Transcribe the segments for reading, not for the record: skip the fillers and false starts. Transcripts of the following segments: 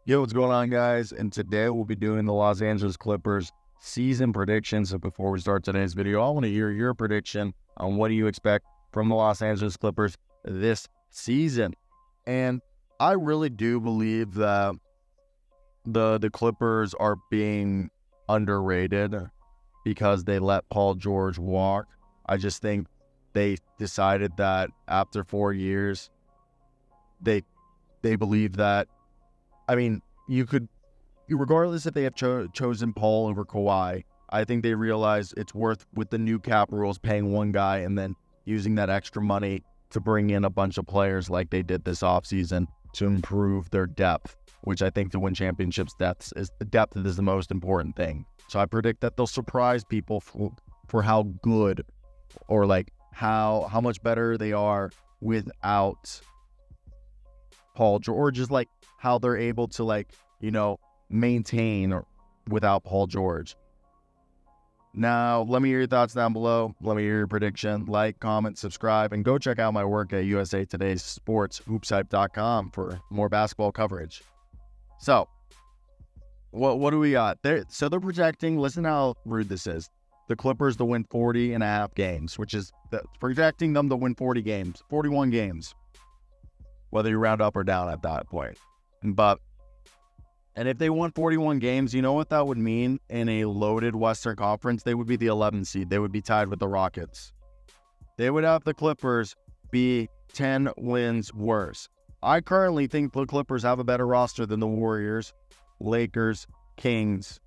Yo, what's going on, guys? And today we'll be doing the Los Angeles Clippers season predictions. So before we start today's video, I want to hear your prediction on what do you expect from the Los Angeles Clippers this season. And I really do believe that the Clippers are being underrated because they let Paul George walk. I just think they decided that after 4 years, they believe that. I mean, regardless if they have chosen Paul over Kawhi, I think they realize it's worth, with the new cap rules, paying one guy and then using that extra money to bring in a bunch of players like they did this offseason to improve their depth, which I think to win championships, depth is the most important thing. So I predict that they'll surprise people for how good, or like how much better they are without Paul George, is like how they're able to maintain or without Paul George. Now, let me hear your thoughts down below. Let me hear your prediction. Like, comment, subscribe, and go check out my work at USA Today's Sports, hoopshype.com for more basketball coverage. So, what do we got? So they're projecting, listen how rude this is, the Clippers to win 40.5 games, which is projecting them to win 41 games, whether you round up or down at that point. And if they won 41 games, you know what that would mean in a loaded Western Conference? They would be the 11th seed. They would be tied with the Rockets. They would have the Clippers be 10 wins worse. I currently think the Clippers have a better roster than the Warriors, Lakers, Kings,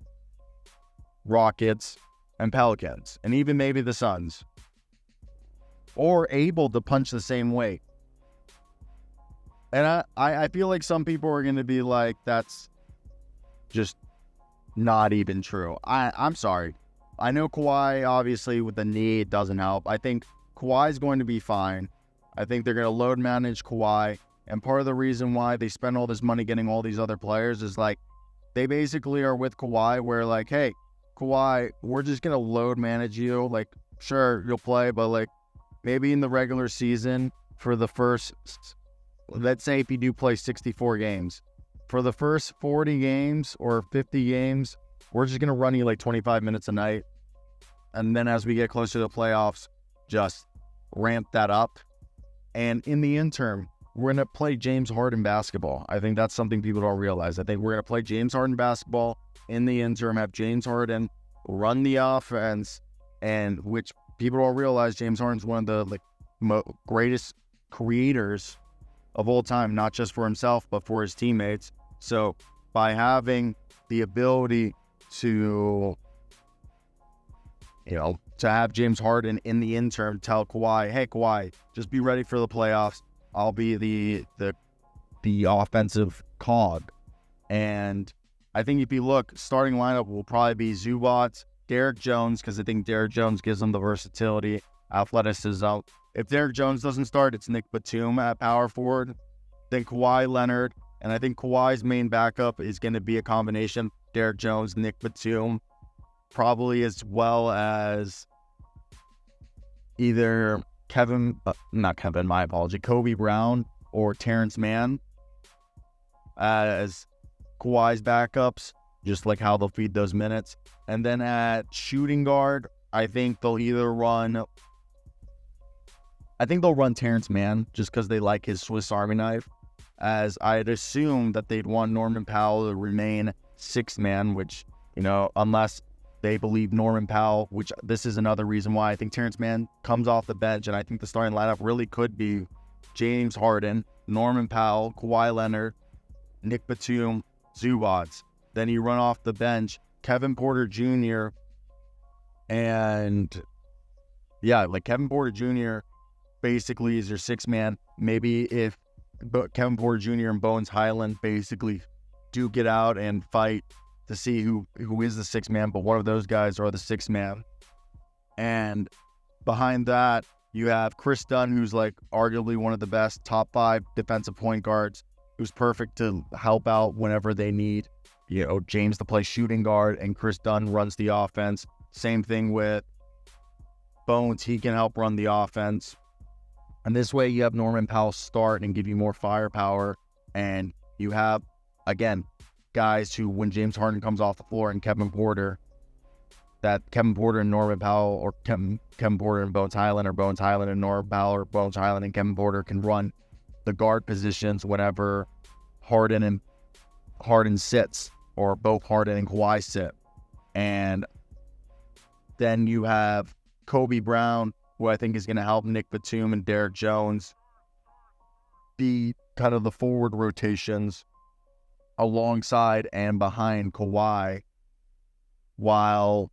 Rockets, and Pelicans, and even maybe the Suns, or able to punch the same weight. And I feel like some people are going to be like, that's just not even true. I'm sorry. I know Kawhi, obviously, with the knee, it doesn't help. I think Kawhi's going to be fine. I think they're going to load manage Kawhi. And part of the reason why they spend all this money getting all these other players is like, they basically are with Kawhi where like, hey, Kawhi, we're just going to load manage you. Like, sure, you'll play, but like maybe in the regular season for the first, let's say if you do play 64 games, for the first 40 games or 50 games, we're just going to run you like 25 minutes a night. And then as we get closer to the playoffs, just ramp that up. And in the interim, we're going to play James Harden basketball. I think that's something people don't realize. I think we're going to play James Harden basketball in the interim, have James Harden run the offense, and which people don't realize James Harden's one of the greatest creators of all time, not just for himself, but for his teammates. So by having the ability to have James Harden in the interim tell Kawhi, hey, Kawhi, just be ready for the playoffs. I'll be the offensive cog. And I think if you look, starting lineup will probably be Zubac, Derrick Jones, because I think Derrick Jones gives them the versatility, athleticism. If Derrick Jones doesn't start, it's Nick Batum at power forward, then Kawhi Leonard. And I think Kawhi's main backup is going to be a combination Derrick Jones, Nick Batum, probably, as well as either Kobe Brown or Terrence Mann as Kawhi's backups, just like how they'll feed those minutes. And then at shooting guard, I think they'll run Terrence Mann just because they like his Swiss Army knife, as I'd assume that they'd want Norman Powell to remain sixth man, which, unless they believe Norman Powell, which this is another reason why I think Terrence Mann comes off the bench, and I think the starting lineup really could be James Harden, Norman Powell, Kawhi Leonard, Nick Batum, Zubac. Then you run off the bench Kevin Porter Jr. and Kevin Porter Jr. basically is your sixth man. Maybe if Kevin Porter Jr. and Bones Highland basically do get out and fight to see who is the sixth man, but one of those guys are the sixth man. And behind that, you have Chris Dunn, who's like arguably one of the best top 5 defensive point guards, who's perfect to help out whenever they need, James to play shooting guard, and Chris Dunn runs the offense. Same thing with Bones. He can help run the offense. And this way you have Norman Powell start and give you more firepower. And you have, again, guys who, when James Harden comes off the floor and Kevin Porter and Norman Powell, or Kevin Porter and Bones Highland, or Bones Highland and Norman Powell, or Bones Highland and Kevin Porter can run the guard positions whenever Harden sits, or both Harden and Kawhi sit. And then you have Kobe Brown, who I think is going to help Nick Batum and Derek Jones be kind of the forward rotations alongside and behind Kawhi, while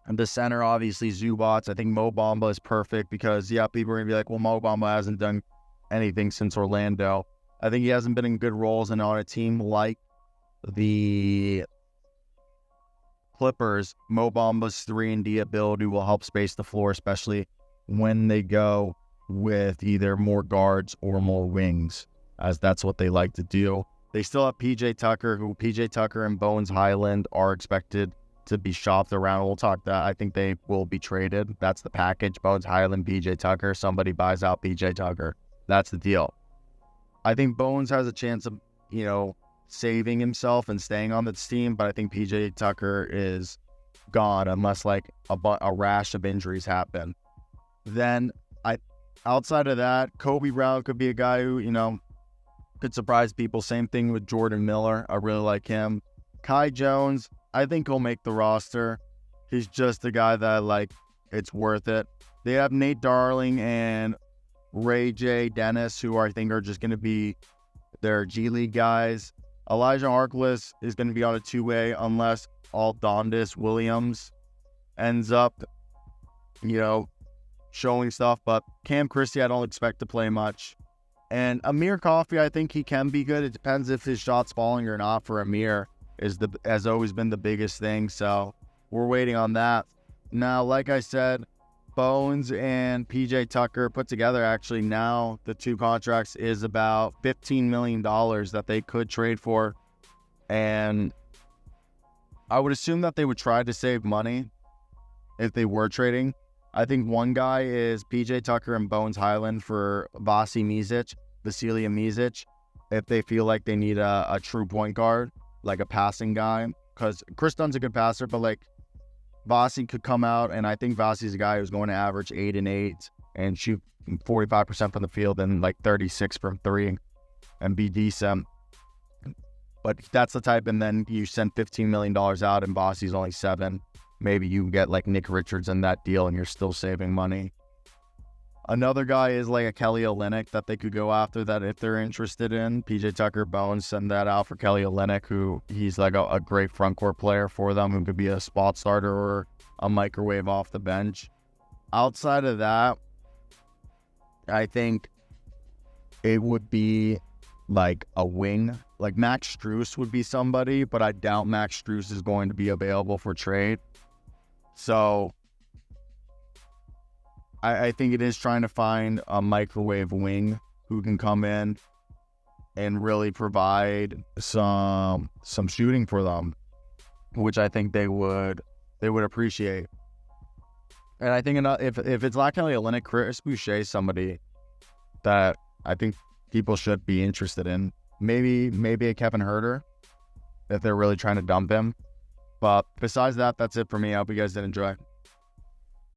the center, obviously, Zubats. I think Mo Bamba is perfect because, yeah, people are going to be like, well, Mo Bamba hasn't done anything since Orlando. I think he hasn't been in good roles, and on a team like the Clippers, Mo Bamba's 3-and-D ability will help space the floor, especially when they go with either more guards or more wings, as that's what they like to do. They still have PJ Tucker and Bones Highland are expected to be shopped around. We'll talk that. I think they will be traded. That's the package. Bones Highland, PJ Tucker. Somebody buys out PJ Tucker. That's the deal. I think Bones has a chance of, saving himself and staying on this team, but I think PJ Tucker is gone unless like a rash of injuries happen. Then outside of that, Kobe Brown could be a guy who, could surprise people. Same thing with Jordan Miller. I really like him. Kai Jones, I think he'll make the roster. He's just a guy that it's worth it. They have Nate Darling and Ray J. Dennis, who I think are just going to be their G League guys. Elijah Harkless is going to be on a two-way unless Aldontis Williams ends up, showing stuff. But Cam Christie, I don't expect to play much. And Amir Coffey, I think he can be good. It depends if his shot's falling or not for Amir. Has always been the biggest thing. So we're waiting on that. Now, like I said, Bones and PJ Tucker put together, actually now the two contracts is about $15 million that they could trade for. And I would assume that they would try to save money if they were trading. I think one guy is PJ Tucker and Bones Highland for Vasilija Micic, if they feel like they need a true point guard, like a passing guy. Because Chris Dunn's a good passer, but Vasi could come out, and I think Vasi's a guy who's going to average 8 and 8 and shoot 45% from the field and 36 from 3 and be decent. But that's the type, and then you send $15 million out and Vasi's only 7. Maybe you get Nick Richards in that deal and you're still saving money. Another guy is a Kelly Olynyk that they could go after, that if they're interested in. PJ Tucker, Bones, send that out for Kelly Olynyk, who he's a great front court player for them, who could be a spot starter or a microwave off the bench. Outside of that, I think it would be a wing. Max Strus would be somebody, but I doubt Max Strus is going to be available for trade. So I think it is trying to find a microwave wing who can come in and really provide some shooting for them, which I think they would appreciate. And I think if it's not Kelly Olynyk, Chris Boucher is somebody that I think people should be interested in. Maybe a Kevin Huerter if they're really trying to dump him. But besides that, that's it for me. I hope you guys did enjoy.